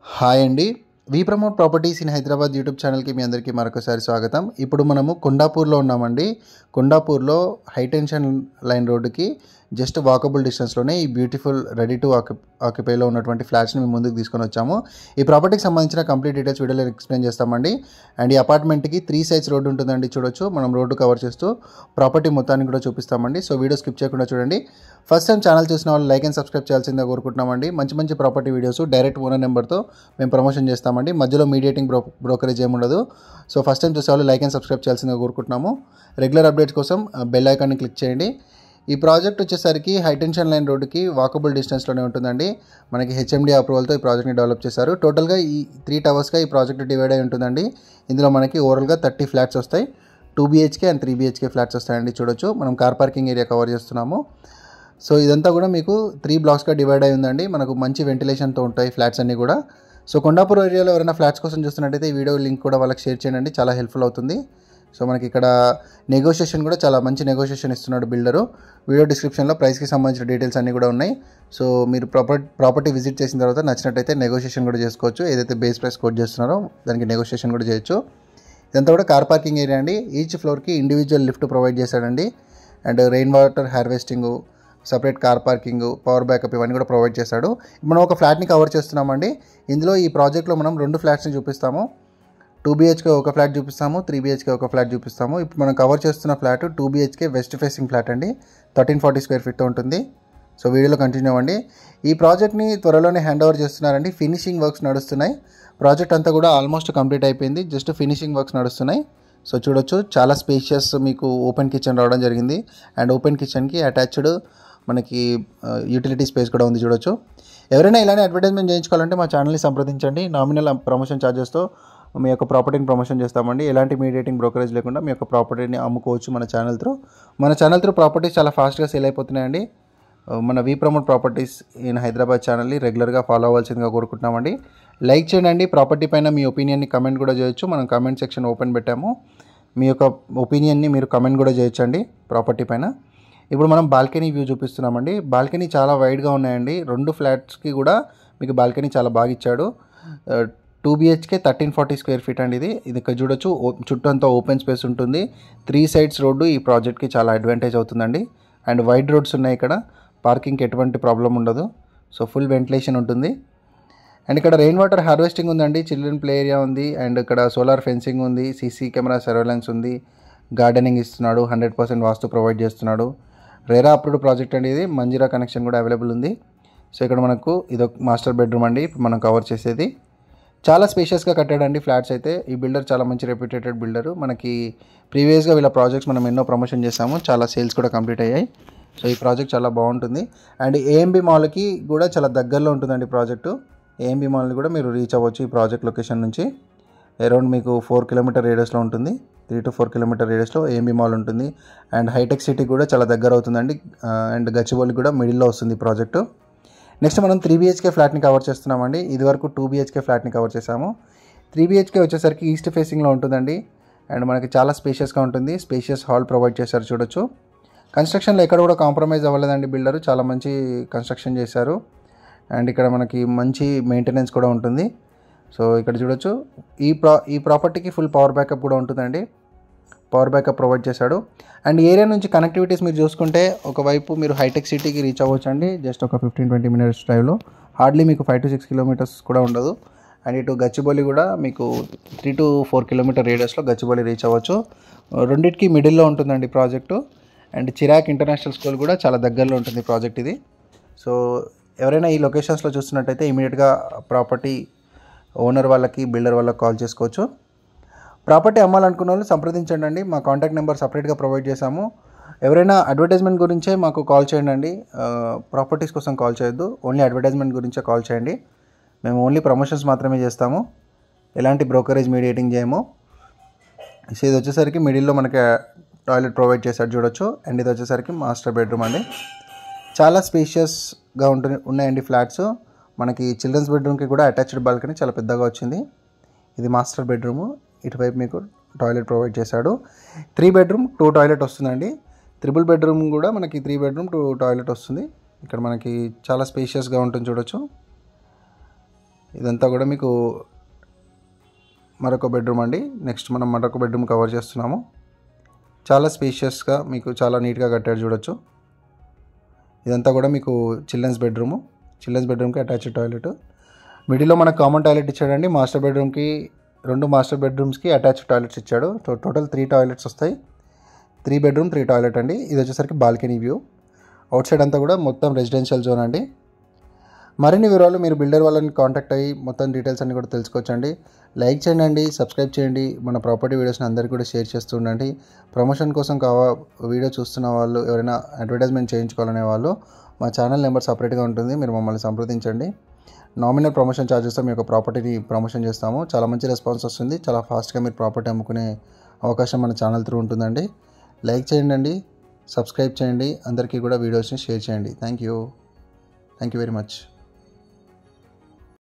Hi అండి. We promote properties in Hyderabad YouTube ఛానల్కి మీ అందరికీ మరొకసారి స్వాగతం. ఇప్పుడు మనము కొండాపూర్లో ఉన్నామండి. కొండాపూర్లో హై టెన్షన్ లైన్ రోడ్డుకి జస్ట్ వాకబుల్ డిస్టెన్స్లోనే ఈ బ్యూటిఫుల్ రెడీ టు ఆక్యుపైలో ఉన్నటువంటి ఫ్లాట్స్ని మేము ముందుకు తీసుకొని వచ్చాము. ఈ ప్రాపర్టీకి సంబంధించిన కంప్లీట్ డీటెయిల్స్ వీడియోలో ఎక్స్ప్లెయిన్ చేస్తామండి. అండ్ ఈ అపార్ట్మెంట్కి 3 sides రోడ్డు ఉంటుందండి. చూడొచ్చు, మనం రోడ్డు కవర్ చేస్తూ ప్రాపర్టీ మొత్తాన్ని కూడా చూపిస్తామండి. సో వీడియో స్కిప్ చేయకుండా చూడండి. ఫస్ట్ టైం ఛానల్ చూసిన వాళ్ళు లైక్ అండ్ సబ్స్క్రైబ్ చేయాల్సిందిగా కోరుకుంటున్నామండి. మంచి మంచి ప్రాపర్టీ వీడియోస్ డైరెక్ట్ ఓనర్ నెంబర్తో మేము ప్రమోషన్ చేస్తామండి. మధ్యలో మీడియేటింగ్ బ్రోకరేజ్ ఏమి ఉండదు. సో ఫస్ట్ టైం చూసే వాళ్ళు లైక్ అండ్ సబ్స్క్రైబ్ చేయాల్సిందిగా కోరుకుంటున్నాము. రెగ్యులర్ అప్డేట్స్ కోసం బెల్ ఐకాన్ని క్లిక్ చేయండి. ఈ ప్రాజెక్ట్ వచ్చేసరికి హై టెన్షన్ లైన్ రోడ్డుకి వాకబుల్ డిస్టెన్స్లోనే ఉంటుందండి. మనకి హెచ్ఎండి అప్రూవల్తో ఈ ప్రాజెక్ట్ని డెవలప్ చేశారు. టోటల్గా ఈ 3 towers ఈ ప్రాజెక్ట్ డివైడ్ అయి ఉంటుందండి. ఇందులో మనకి ఓవరాల్గా 30 ఫ్లాట్స్ వస్తాయి. 2 BHK అండ్ 3 BHK ఫ్లాట్స్ వస్తాయండి. చూడొచ్చు, మనం కార్ పార్కింగ్ ఏరియా కవర్ చేస్తున్నాము. సో ఇదంతా కూడా మీకు 3 blocks డివైడ్ అయి ఉందండి. మనకు మంచి వెంటిలేషన్తో ఉంటాయి ఫ్లాట్స్ అన్నీ కూడా. సో కొండాపూర్ ఏరియాలో ఎవరైనా ఫ్లాట్స్ కోసం చూస్తున్నట్టయితే ఈ వీడియో లింక్ కూడా వాళ్ళకి షేర్ చేయండి, చాలా హెల్ప్ఫుల్ అవుతుంది. సో మనకి ఇక్కడ నెగోషియేషన్ కూడా చాలా మంచి నెగోషియేషన్ ఇస్తున్నాడు బిల్డరు. వీడియో డిస్క్రిప్షన్లో ప్రైస్కి సంబంధించిన డీటెయిల్స్ అన్నీ కూడా ఉన్నాయి. సో మీరు ప్రాపర్టీ విజిట్ చేసిన తర్వాత నచ్చినట్టయితే నెగోషియేషన్ కూడా చేసుకోవచ్చు. ఏదైతే బేస్ ప్రైస్ కోట్ చేస్తున్నారో దానికి నెగోషియేషన్ కూడా చేయొచ్చు. ఇదంతా కూడా కార్ పార్కింగ్ ఏరియా అండి. ఈచ్ ఫ్లోర్కి ఇండివిజువల్ లిఫ్ట్ ప్రొవైడ్ చేశాడండి. And rain water harvesting, separate car parking, power backup ఇవన్నీ కూడా ప్రొవైడ్ చేశాడు. మనం ఒక ఫ్లాట్ని కవర్ చేస్తున్నామండి. ఇందులో ఈ ప్రాజెక్ట్లో మనం 2 ఫ్లాట్స్ని చూపిస్తాము. 2 BHK ఒక ఫ్లాట్ చూపిస్తాము, 3 BHK ఒక ఫ్లాట్ చూపిస్తాము. ఇప్పుడు మనం కవర్ చేస్తున్న flat 2 BHK west facing flat అండి. 1340 square feetతో ఉంటుంది. సో వీడియోలో కంటిన్యూ అవ్వండి. ఈ ప్రాజెక్ట్ని త్వరలోనే హ్యాండ్ ఓవర్ చేస్తున్నారండి. ఫినిషింగ్ వర్క్స్ నడుస్తున్నాయి. ప్రాజెక్ట్ అంతా కూడా ఆల్మోస్ట్ కంప్లీట్ అయిపోయింది. జస్ట్ ఫినిషింగ్ వర్క్స్ నడుస్తున్నాయి. సో చూడొచ్చు, చాలా స్పేషియస్ మీకు ఓపెన్ కిచెన్ రావడం జరిగింది. అండ్ ఓపెన్ కిచెన్కి అటాచ్డ్ మనకి యూటిలిటీ స్పేస్ కూడా ఉంది. చూడొచ్చు, ఎవరైనా ఇలానే అడ్వర్టైజ్మెంట్ చేయించుకోవాలంటే మా ఛానల్ని సంప్రదించండి. నామినల్ ప్రమోషన్ ఛార్జెస్తో మీ యొక్క ప్రాపర్టీని ప్రమోషన్ చేస్తామండి. ఎలాంటి మీడియేటింగ్ బ్రోకరేజ్ లేకుండా మీ యొక్క ప్రాపర్టీని అమ్ముకోవచ్చు మన ఛానల్ త్రూ ప్రాపర్టీస్ చాలా ఫాస్ట్గా సేల్ అయిపోతున్నాయండి. మన వి ప్రమోట్ ప్రాపర్టీస్ ఇన్ హైదరాబాద్ ఛానల్ని రెగ్యులర్గా ఫాలో అవ్వాల్సిందిగా కోరుకుంటున్నామండి. లైక్ చేయండి. ప్రాపర్టీ పైన మీ ఒపీనియన్ని కమెంట్ కూడా చేయొచ్చు. మనం కమెంట్ సెక్షన్ ఓపెన్ పెట్టాము. మీ యొక్క ఒపీనియన్ని మీరు కమెంట్ కూడా చేయొచ్చండి ప్రాపర్టీ పైన. ఇప్పుడు మనం బాల్కనీ వ్యూ చూపిస్తున్నామండి. బాల్కనీ చాలా వైడ్గా ఉన్నాయండి. 2 ఫ్లాట్స్కి కూడా మీకు బాల్కనీ చాలా బాగా ఇచ్చాడు. 2 BHK 1340 square feet అండి. ఇది ఇక్కడ చూడొచ్చు, చుట్టూ అంతా ఓపెన్ స్పేస్ ఉంటుంది. 3 sides రోడ్డు ఈ ప్రాజెక్ట్కి చాలా అడ్వాంటేజ్ అవుతుందండి. అండ్ వైడ్ రోడ్స్ ఉన్నాయి ఇక్కడ. పార్కింగ్కి ఎటువంటి ప్రాబ్లం ఉండదు. సో ఫుల్ వెంటిలేషన్ ఉంటుంది. అండ్ ఇక్కడ రెయిన్ వాటర్ హార్వెస్టింగ్ ఉందండి. చిల్డ్రన్ ప్లే ఏరియా ఉంది. అండ్ ఇక్కడ సోలార్ ఫెన్సింగ్ ఉంది. CC కెమెరా సర్వేలెన్స్ ఉంది. గార్డెనింగ్ ఇస్తున్నాడు. 100% వాస్తు ప్రొవైడ్ చేస్తున్నాడు. రేరా అప్రూవ్డ్ ప్రాజెక్ట్ అండి. ఇది మంజీరా కనెక్షన్ కూడా అవైలబుల్ ఉంది. సో ఇక్కడ మనకు ఇదొక మాస్టర్ బెడ్రూమ్ అండి. ఇప్పుడు మనం కవర్ చేసేది చాలా స్పేషియస్గా కట్టాడండి ఫ్లాట్స్ అయితే. ఈ బిల్డర్ చాలా మంచి రెప్యూటెడ్ బిల్డరు. మనకి ప్రీవియస్గా వీళ్ళ ప్రాజెక్ట్స్ మనం ఎన్నో ప్రమోషన్ చేసాము. చాలా సేల్స్ కూడా కంప్లీట్ అయ్యాయి. సో ఈ ప్రాజెక్ట్ చాలా బాగుంటుంది. అండ్ AMB మాల్కి కూడా చాలా దగ్గరలో ఉంటుందండి ప్రాజెక్టు. AMB మాల్ని కూడా మీరు రీచ్ అవ్వచ్చు ఈ ప్రాజెక్ట్ లొకేషన్ నుంచి. అరౌండ్ మీకు 4 km రేడియస్లో ఉంటుంది. 3 to 4 km రేడియస్లో AMB మాల్ ఉంటుంది. అండ్ హైటెక్ సిటీ కూడా చాలా దగ్గర అవుతుందండి. అండ్ గచ్చిబౌలి కూడా మిడిల్లో వస్తుంది ప్రాజెక్టు. నెక్స్ట్ మనం 3 BHK ఫ్లాట్ని కవర్ చేస్తున్నామండి. ఇదివరకు 2 BHK ఫ్లాట్ని కవర్ చేసాము. 3 BHK వచ్చేసరికి ఈస్ట్ ఫేసింగ్లో ఉంటుందండి. అండ్ మనకి చాలా స్పేషియస్గా ఉంటుంది. స్పేషియస్ హాల్ ప్రొవైడ్ చేశారు. చూడొచ్చు, కన్స్ట్రక్షన్లో ఎక్కడ కూడా కాంప్రమైజ్ అవ్వలేదండి బిల్డరు. చాలా మంచి కన్స్ట్రక్షన్ చేశారు. అండ్ ఇక్కడ మనకి మంచి మెయింటెనెన్స్ కూడా ఉంటుంది. సో ఇక్కడ చూడొచ్చు, ఈ ప్రాపర్టీకి ఫుల్ పవర్ బ్యాకప్ కూడా ఉంటుందండి. పవర్ బ్యాకప్ ప్రొవైడ్ చేశాడు. అండ్ ఏరియా నుంచి కనెక్టివిటీస్ మీరు చూసుకుంటే ఒకవైపు మీరు హైటెక్ సిటీకి రీచ్ అవ్వచ్చు అండి. జస్ట్ ఒక 15-20 minutes డ్రైవ్లో. హార్డ్లీ మీకు 5 to 6 kilometers కూడా ఉండదు. అండ్ ఇటు గచ్చిబౌలి కూడా మీకు 3 to 4 km రేడియస్లో గచ్చిబౌలి రీచ్ అవ్వచ్చు. రెండింటికి మిడిల్లో ఉంటుందండి ప్రాజెక్టు. అండ్ చిరాక్ ఇంటర్నేషనల్ స్కూల్ కూడా చాలా దగ్గరలో ఉంటుంది ప్రాజెక్ట్ ఇది. సో ఎవరైనా ఈ లొకేషన్స్లో చూస్తున్నట్టయితే ఇమీడియట్గా ప్రాపర్టీ ఓనర్ వాళ్ళకి, బిల్డర్ వాళ్ళకి కాల్ చేసుకోవచ్చు. ప్రాపర్టీ అమ్మాలనుకున్న వాళ్ళు సంప్రదించండి అండి. మా కాంటాక్ట్ నెంబర్ సపరేట్గా ప్రొవైడ్ చేశాము. ఎవరైనా అడ్వర్టైజ్మెంట్ గురించే మాకు కాల్ చేయండి అండి. ప్రాపర్టీస్ కోసం కాల్ చేయొద్దు. ఓన్లీ అడ్వర్టైజ్మెంట్ గురించే కాల్ చేయండి. మేము ఓన్లీ ప్రమోషన్స్ మాత్రమే చేస్తాము. ఎలాంటి బ్రోకరేజ్ మీడియేటింగ్ చేయము. సో ఇది వచ్చేసరికి మిడిల్లో మనకి టాయిలెట్ ప్రొవైడ్ చేశాడు. చూడొచ్చు. అండ్ ఇది వచ్చేసరికి మాస్టర్ బెడ్రూమ్ అండి. చాలా స్పేషియస్గా ఉన్నాయండి ఫ్లాట్స్. మనకి చిల్డ్రన్స్ బెడ్రూమ్కి కూడా అటాచ్డ్ బాల్కనీ చాలా పెద్దగా వచ్చింది. ఇది మాస్టర్ బెడ్రూము. ఇటువైపు మీకు టాయిలెట్ ప్రొవైడ్ చేశాడు. 3 bedroom 2 toilet వస్తుందండి. 3 bedroom కూడా మనకి 3 bedroom 2 toilet వస్తుంది. ఇక్కడ మనకి చాలా స్పేషియస్గా ఉంటుంది. చూడొచ్చు, ఇదంతా కూడా మీకు మరొక బెడ్రూమ్ అండి. నెక్స్ట్ మనం మరొక బెడ్రూమ్ కవర్ చేస్తున్నాము. చాలా స్పేషియస్గా మీకు చాలా నీట్గా కట్టాడు చూడొచ్చు. ఇదంతా కూడా మీకు చిల్డ్రన్స్ బెడ్రూమ్కి అటాచ్డ్ టాయిలెట్. మిడిల్లో మనకు కామన్ టాయిలెట్ ఇచ్చాడండి. రెండు మాస్టర్ బెడ్రూమ్స్కి అటాచ్డ్ టాయిలెట్స్ ఇచ్చాడు. టోటల్ 3 టాయిలెట్స్ వస్తాయి. 3 బెడ్రూమ్ 3 టాయిలెట్ అండి. ఇది వచ్చేసరికి బాల్కనీ వ్యూ. అవుట్ సైడ్ అంతా కూడా మొత్తం రెసిడెన్షియల్ జోన్ అండి. మరిన్ని వివరాలు మీరు బిల్డర్ వాళ్ళని కాంటాక్ట్ అయ్యి మొత్తం డీటెయిల్స్ అన్ని కూడా తెలుసుకోవచ్చండి. లైక్ చేయండి, సబ్స్క్రైబ్ చేయండి. మన ప్రాపర్టీ వీడియోస్ని అందరికీ కూడా షేర్ చేస్తూ ఉండండి. ప్రమోషన్ కోసం వీడియో చూస్తున్న వాళ్ళు, ఎవరైనా అడ్వర్టైజ్మెంట్ చేయించుకోవాలనే వాళ్ళు మా ఛానల్ నెంబర్ సపరేట్గా ఉంటుంది, మీరు మమ్మల్ని సంప్రదించండి. నామినల్ ప్రమోషన్ ఛార్జెస్తో మీ యొక్క ప్రాపర్టీని ప్రమోషన్ చేస్తాము. చాలా మంచి రెస్పాన్స్ వస్తుంది. చాలా ఫాస్ట్గా మీరు ప్రాపర్టీ అమ్ముకునే అవకాశం మన ఛానల్ త్రూ ఉంటుందండి. లైక్ చేయండి, సబ్స్క్రైబ్ చేయండి, అందరికీ కూడా వీడియోస్ని షేర్ చేయండి. Thank you very much.